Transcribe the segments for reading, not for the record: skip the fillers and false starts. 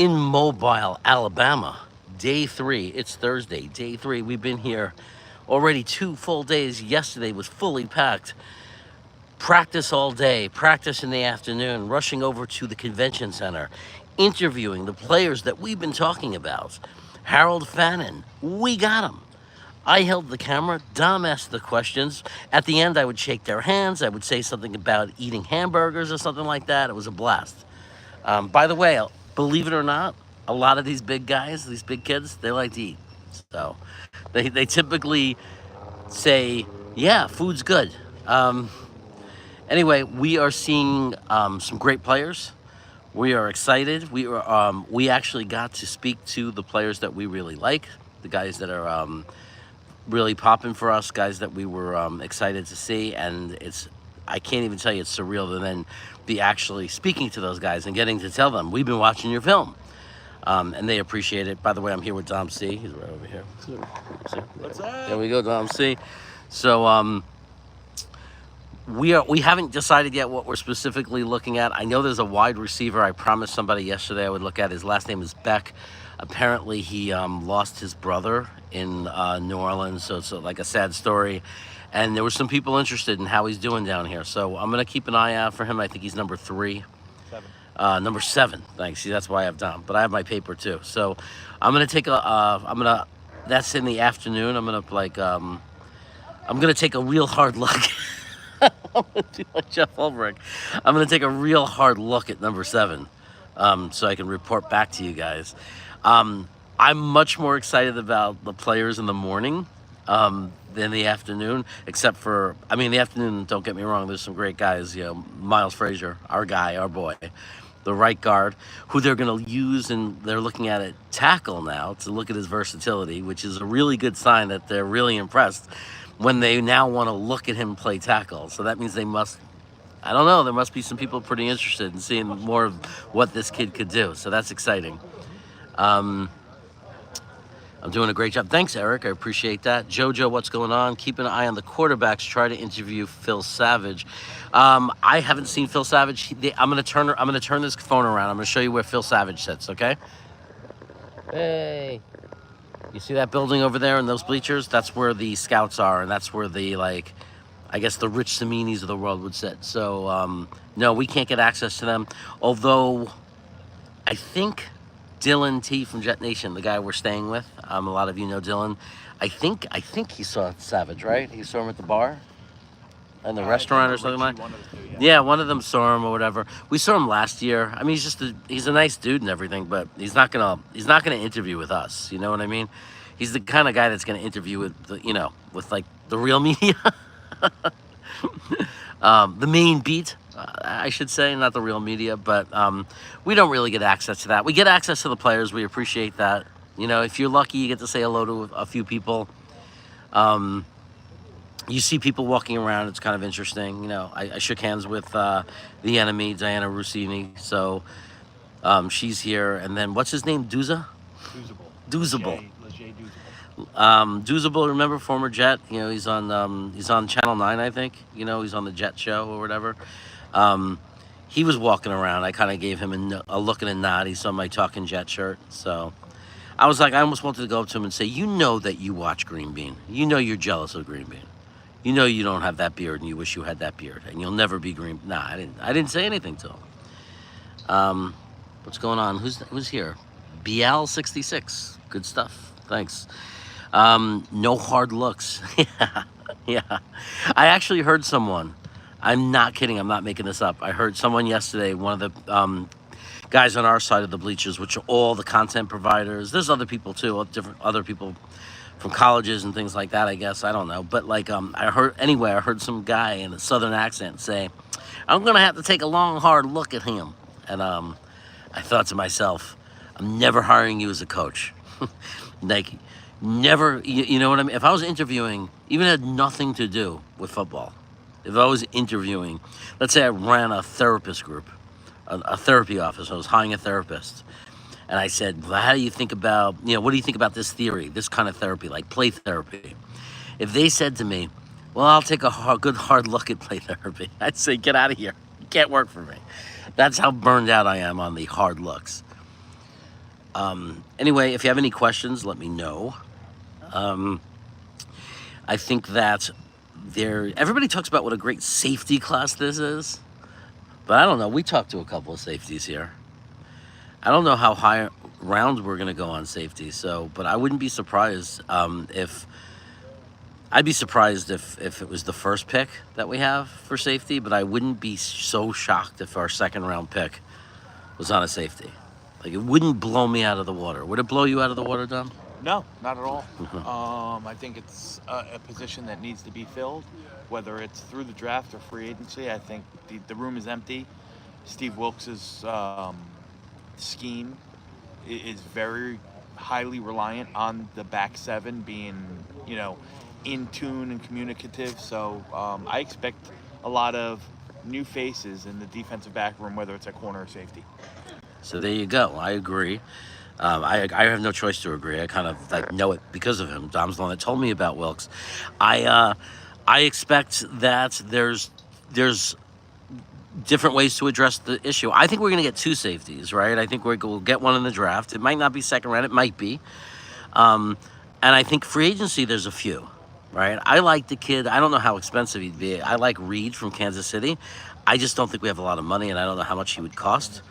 in Mobile, Alabama. Day 3. It's Thursday. Day 3. We've been here already 2 full days. Yesterday was fully packed. Practice all day, practice in the afternoon, rushing over to the convention center, interviewing the players that we've been talking about. Harold Fannin, we got him. I held the camera, Dom asked the questions. At the end, I would shake their hands. I would say something about eating hamburgers or something like that. It was a blast. By the way, believe it or not, a lot of these big guys, these big kids, they like to eat. So they typically say, yeah, food's good. Anyway, we are seeing some great players. We are excited. We actually got to speak to the players that we really like, the guys that are really popping for us, guys that we were excited to see, and I can't even tell you it's surreal to then be actually speaking to those guys and getting to tell them, we've been watching your film. And they appreciate it. By the way, I'm here with Dom C. He's right over here. What's up? There we go, Dom C. So we haven't decided yet what we're specifically looking at. I know there's a wide receiver. I promised somebody yesterday I would look at. His last name is Beck. Apparently he lost his brother in New Orleans, so it's like a sad story. And there were some people interested in how he's doing down here. So I'm going to keep an eye out for him. I think he's number 3. 7. Number 7. Thanks. See, that's why I have Dom. But I have my paper too. So I'm going to take that's in the afternoon. I'm going to take a real hard look. I'm going to do like Jeff Ulbrich. I'm going to take a real hard look at number 7 so I can report back to you guys. I'm much more excited about the players in the morning than the afternoon, except for, the afternoon, don't get me wrong, there's some great guys, Miles Frazier, our guy, our boy, the right guard, who they're going to use, and they're looking at it tackle now to look at his versatility, which is a really good sign that they're really impressed when they now want to look at him play tackle. So that means there must be some people pretty interested in seeing more of what this kid could do. So that's exciting. I'm doing a great job. Thanks, Eric. I appreciate that. Jojo, what's going on? Keep an eye on the quarterbacks. Try to interview Phil Savage. I haven't seen Phil Savage. I'm gonna turn this phone around. I'm gonna show you where Phil Savage sits. Okay. Hey. You see that building over there and those bleachers? That's where the scouts are, and that's where the, I guess the Rich Siminis of the world would sit. So, no, we can't get access to them. Although, I think Dylan T from Jet Nation, the guy we're staying with, a lot of you know Dylan. I think he saw Savage, right? He saw him at the bar? In the restaurant or something like that? Yeah, one of them saw him or whatever. We saw him last year. He's a nice dude and everything, but he's not gonna interview with us. You know what I mean? He's the kind of guy that's gonna interview with like the real media, the main beat, I should say, not the real media. But we don't really get access to that. We get access to the players. We appreciate that. If you're lucky, you get to say hello to a few people. You see people walking around. It's kind of interesting. I shook hands with the enemy, Diana Rossini. So she's here. And then what's his name? Douzable. Douzable, remember, former Jet. He's on Channel 9, I think. He's on the Jet show or whatever. He was walking around. I kind of gave him a look and a nod. He saw my Talking Jet shirt. So I was like, I almost wanted to go up to him and say, that you watch Green Bean. You're jealous of Green Bean. You don't have that beard and you wish you had that beard and you'll never be green. Nah, I didn't say anything to him. What's going on? Who's here? BL66. Good stuff. Thanks. No hard looks. Yeah. I actually heard someone. I'm not kidding. I'm not making this up. I heard someone yesterday, one of the guys on our side of the bleachers, which are all the content providers. There's other people too, other people from colleges and things like that, I guess. I don't know. But I heard some guy in a southern accent say, I'm going to have to take a long, hard look at him. And I thought to myself, I'm never hiring you as a coach. Never, you know what I mean? If I was interviewing, even had nothing to do with football, if I was interviewing, let's say I ran a therapist group, a therapy office, I was hiring a therapist, and I said, well, how do you think about, what do you think about this theory, this kind of therapy, like play therapy? If they said to me, well, I'll take a good hard look at play therapy, I'd say, get out of here. You can't work for me. That's how burned out I am on the hard looks. Anyway, if you have any questions, let me know. Um, I think that everybody talks about what a great safety class this is, but I don't know. We talked to a couple of safeties here. I don't know how high round we're gonna go on safety. So, but I wouldn't be surprised if I'd be surprised if it was the first pick that we have for safety, but I wouldn't be so shocked if our second round pick was on a safety. Like, it wouldn't blow me out of the water. Would it blow you out of the water, Dom? No, not at all. I think it's a position that needs to be filled, whether it's through the draft or free agency. I think the room is empty. Steve Wilkes's scheme is very highly reliant on the back seven being, in tune and communicative. So I expect a lot of new faces in the defensive back room, whether it's at corner or safety. So there you go. I agree. I have no choice to agree. I know it because of him. Dom's the one that told me about Wilkes. I expect that there's different ways to address the issue. I think we're going to get two safeties, right? I think we'll get one in the draft. It might not be second round. It might be. And I think free agency, there's a few, right? I like the kid. I don't know how expensive he'd be. I like Reed from Kansas City. I just don't think we have a lot of money, and I don't know how much he would cost.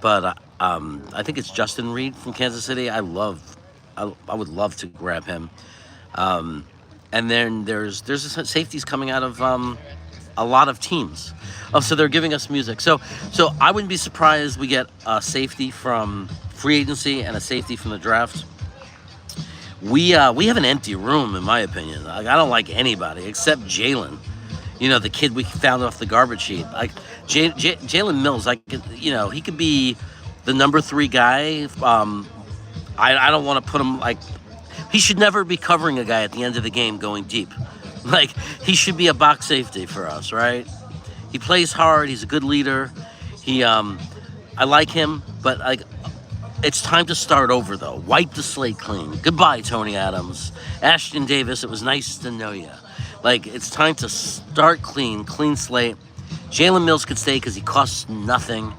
But I think it's Justin Reed from Kansas City. I would love to grab him. And then there's safeties coming out of a lot of teams. Oh, so they're giving us music. So I wouldn't be surprised we get a safety from free agency and a safety from the draft. We have an empty room, in my opinion. Like, I don't like anybody except Jalen. The kid we found off the garbage heap. Like, Jalen Mills, he could be the number 3 guy. I don't want to put him, he should never be covering a guy at the end of the game going deep. Like, he should be a box safety for us, right? He plays hard. He's a good leader. I like him, but it's time to start over, though. Wipe the slate clean. Goodbye, Tony Adams. Ashton Davis, it was nice to know you. It's time to start clean slate. Jalen Mills could stay because he costs nothing,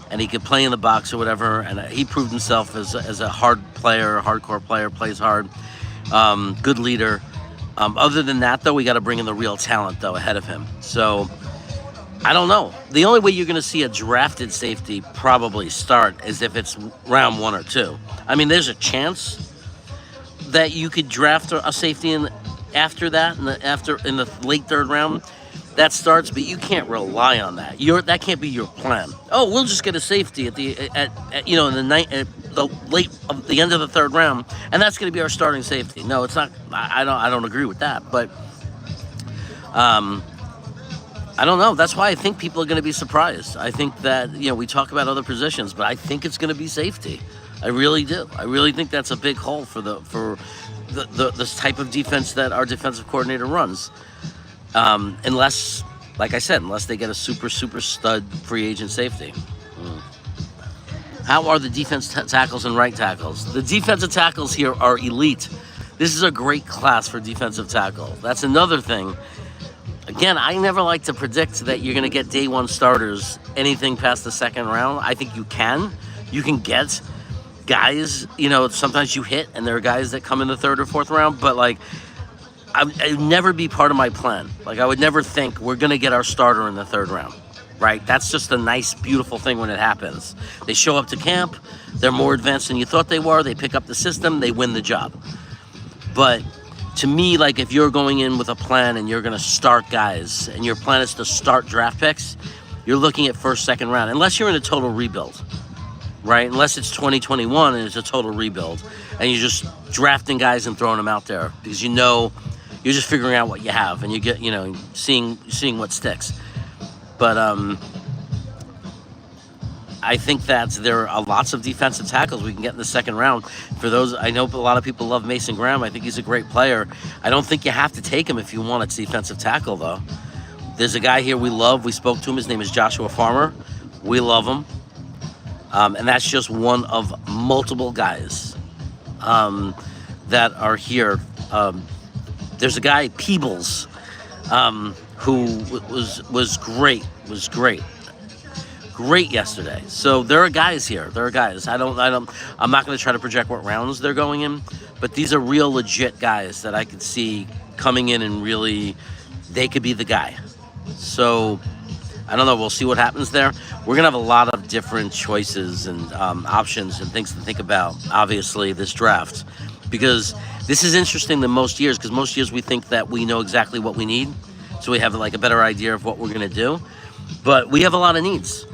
and he could play in the box or whatever, and he proved himself as a hardcore player, plays hard, good leader. Other than that, though, we got to bring in the real talent, though, ahead of him. So, I don't know. The only way you're going to see a drafted safety probably start is if it's round 1 or 2. I mean, there's a chance that you could draft a safety after that, in the late 3rd round, that starts, but you can't rely on that. That can't be your plan. Oh, we'll just get a safety at the end of the 3rd round, and that's going to be our starting safety. No, it's not. I don't agree with that, but I don't know. That's why I think people are going to be surprised. I think that we talk about other positions, but I think it's going to be safety. I really do. I really think that's a big hole for this type of defense that our defensive coordinator runs. Unless, like I said, unless they get a super stud free agent safety. How are the defense tackles and right tackles? The defensive tackles here are elite. This is a great class for defensive tackle. That's another thing. Again, I never like to predict that you're going to get day 1 starters anything past the 2nd round. I think you can. You can get guys, sometimes you hit, and there are guys that come in the 3rd or 4th round, but I would never be part of my plan. I would never think we're going to get our starter in the 3rd round, right? That's just a nice, beautiful thing when it happens. They show up to camp, they're more advanced than you thought they were, they pick up the system, they win the job. But to me, if you're going in with a plan and you're going to start guys, and your plan is to start draft picks, you're looking at 1st, 2nd round, unless you're in a total rebuild, right? Unless it's 2021 and it's a total rebuild, and you're just drafting guys and throwing them out there because you're just figuring out what you have, and you get, seeing what sticks. But I think that there are lots of defensive tackles we can get in the 2nd round. For those, I know a lot of people love Mason Graham. I think he's a great player. I don't think you have to take him if you want a defensive tackle, though. There's a guy here we love. We spoke to him. His name is Joshua Farmer. We love him. And that's just one of multiple guys that are here. There's a guy, Peebles, who was great. great yesterday. So there are guys here. There are guys. I'm not going to try to project what rounds they're going in, but these are real legit guys that I could see coming in and really, they could be the guy. So I don't know. We'll see what happens there. We're going to have a lot of different choices and options and things to think about, obviously, this draft. Because this is interesting than most years, because most years we think that we know exactly what we need. So we have like a better idea of what we're going to do. But we have a lot of needs.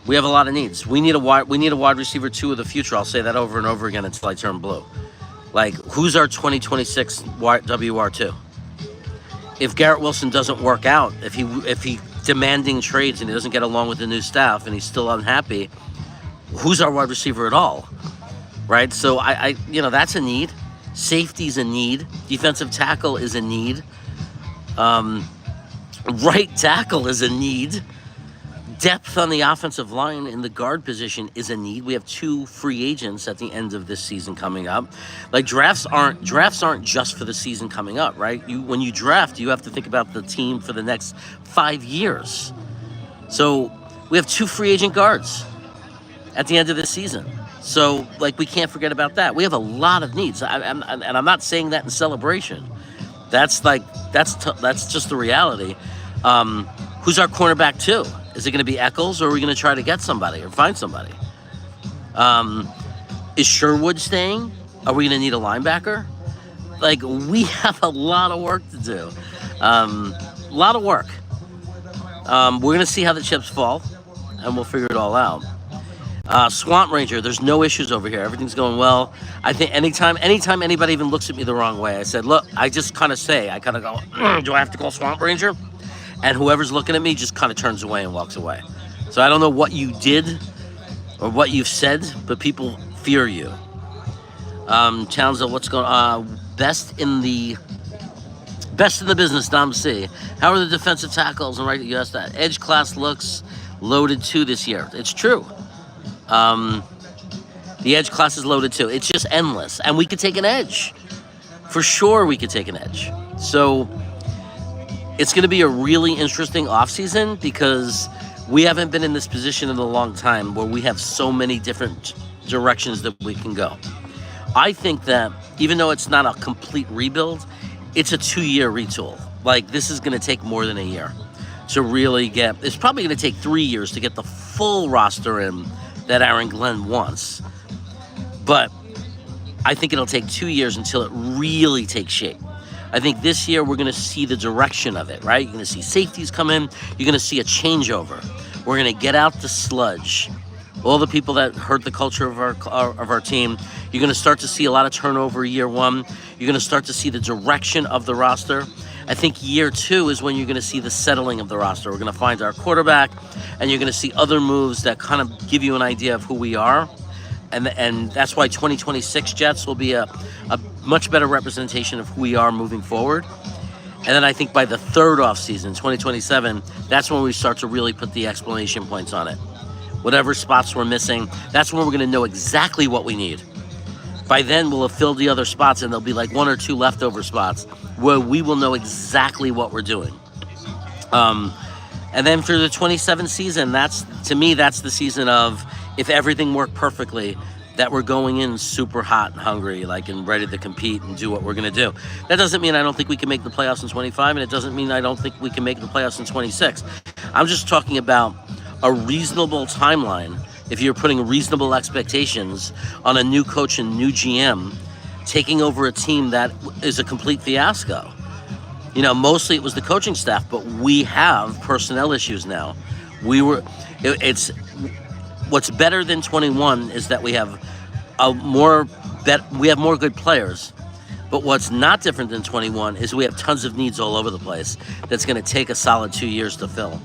We have a lot of needs. We need a wide receiver 2 of the future. I'll say that over and over again until I turn blue. Like, who's our 2026 WR2? If Garrett Wilson doesn't work out, if he demanding trades and he doesn't get along with the new staff and he's still unhappy, who's our wide receiver at all? Right? So I that's a need. Safety's a need. Defensive tackle is a need. Right tackle is a need. Depth on the offensive line in the guard position is a need. We have 2 free agents at the end of this season coming up. Like, drafts aren't just for the season coming up, right? When you draft, you have to think about the team for the next 5 years. So we have 2 free agent guards at the end of this season. So, like, we can't forget about that. We have a lot of needs, and I'm not saying that in celebration. That's just the reality. Who's our cornerback 2? Is it going to be Eccles, or are we going to try to get somebody or find somebody? Is Sherwood staying? Are we going to need a linebacker? Like, we have a lot of work to do. A lot of work. We're going to see how the chips fall, and we'll figure it all out. Swamp Ranger, there's no issues over here. Everything's going well. I think anytime anybody even looks at me the wrong way, I said, look, I just kind of go, do I have to call Swamp Ranger? And whoever's looking at me just kind of turns away and walks away. So I don't know what you did or what you've said, but people fear you. Townsville, what's going on? Best in the business, Dom C. How are the defensive tackles? And right, you asked that. Edge class looks loaded too this year. It's true. The edge class is loaded too. It's just endless. And we could take an edge. For sure we could take an edge. So it's going to be a really interesting offseason because we haven't been in this position in a long time where we have so many different directions that we can go. I think that even though it's not a complete rebuild, it's a 2-year retool. Like, this is going to take more than a year to really get. It's probably going to take 3 years to get the full roster in that Aaron Glenn wants. But I think it'll take 2 years until it really takes shape. I think this year we're going to see the direction of it, right? You're going to see safeties come in. You're going to see a changeover. We're going to get out the sludge. All the people that hurt the culture of our team. You're going to start to see a lot of turnover year 1. You're going to start to see the direction of the roster. I think year 2 is when you're going to see the settling of the roster. We're going to find our quarterback, and you're going to see other moves that kind of give you an idea of who we are. And that's why 2026 Jets will be a much better representation of who we are moving forward. And then I think by the third offseason, 2027, that's when we start to really put the exclamation points on it. Whatever spots we're missing, that's when we're going to know exactly what we need. By then, we'll have filled the other spots, and there'll be like 1 or 2 leftover spots where we will know exactly what we're doing. And then for the 27 season, to me, that's the season of, if everything worked perfectly, that we're going in super hot and hungry, like, and ready to compete and do what we're going to do. That doesn't mean I don't think we can make the playoffs in 25, and it doesn't mean I don't think we can make the playoffs in 26. I'm just talking about a reasonable timeline. If you're putting reasonable expectations on a new coach and new GM taking over a team that is a complete fiasco. You know, mostly it was the coaching staff, but we have personnel issues now. What's better than 21 is that we have more good players. But what's not different than 21 is we have tons of needs all over the place that's going to take a solid 2 years to fill.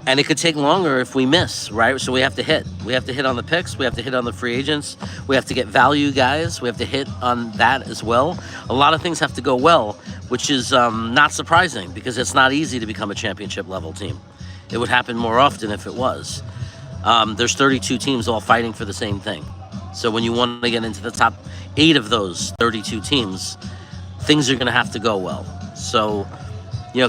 And it could take longer if we miss, right? So we have to hit. We have to hit on the picks. We have to hit on the free agents. We have to get value guys. We have to hit on that as well. A lot of things have to go well, which is not surprising because it's not easy to become a championship level team. It would happen more often if it was. There's 32 teams all fighting for the same thing. So when you want to get into the top 8 of those 32 teams, things are going to have to go well. So,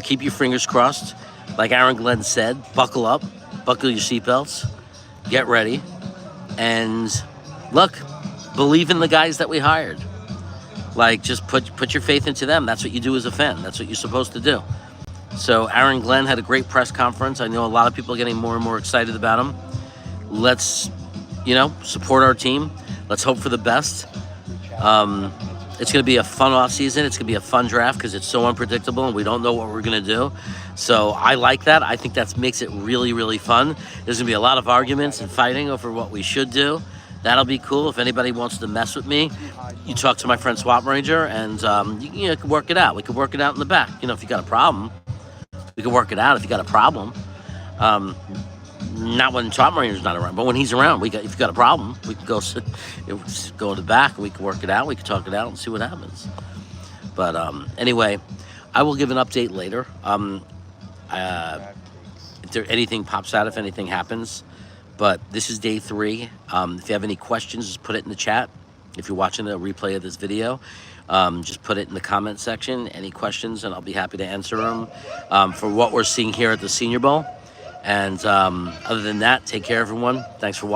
keep your fingers crossed. like Aaron Glenn said, buckle up, buckle your seatbelts, get ready, and look, believe in the guys that we hired. Like, just put your faith into them. That's what you do as a fan. That's what you're supposed to do. So Aaron Glenn had a great press conference. I know a lot of people are getting more and more excited about him. Let's, support our team. Let's hope for the best. It's going to be a fun off season. It's going to be a fun draft because it's so unpredictable and we don't know what we're going to do. So I like that. I think that makes it really, really fun. There's going to be a lot of arguments and fighting over what we should do. That'll be cool. If anybody wants to mess with me, you talk to my friend Swap Ranger, and you can work it out. We can work it out in the back. If you got a problem, we can work it out. If you got a problem, not when Swap Ranger's not around, but when he's around, if you got a problem, we can go in the back and we can work it out. We can talk it out and see what happens. But anyway, I will give an update later. If anything pops out, if anything happens. But this is day 3. If you have any questions, just put it in the chat. If you're watching a replay of this video, just put it in the comment section. Any questions, and I'll be happy to answer them for what we're seeing here at the Senior Bowl. And other than that, take care, everyone. Thanks for watching.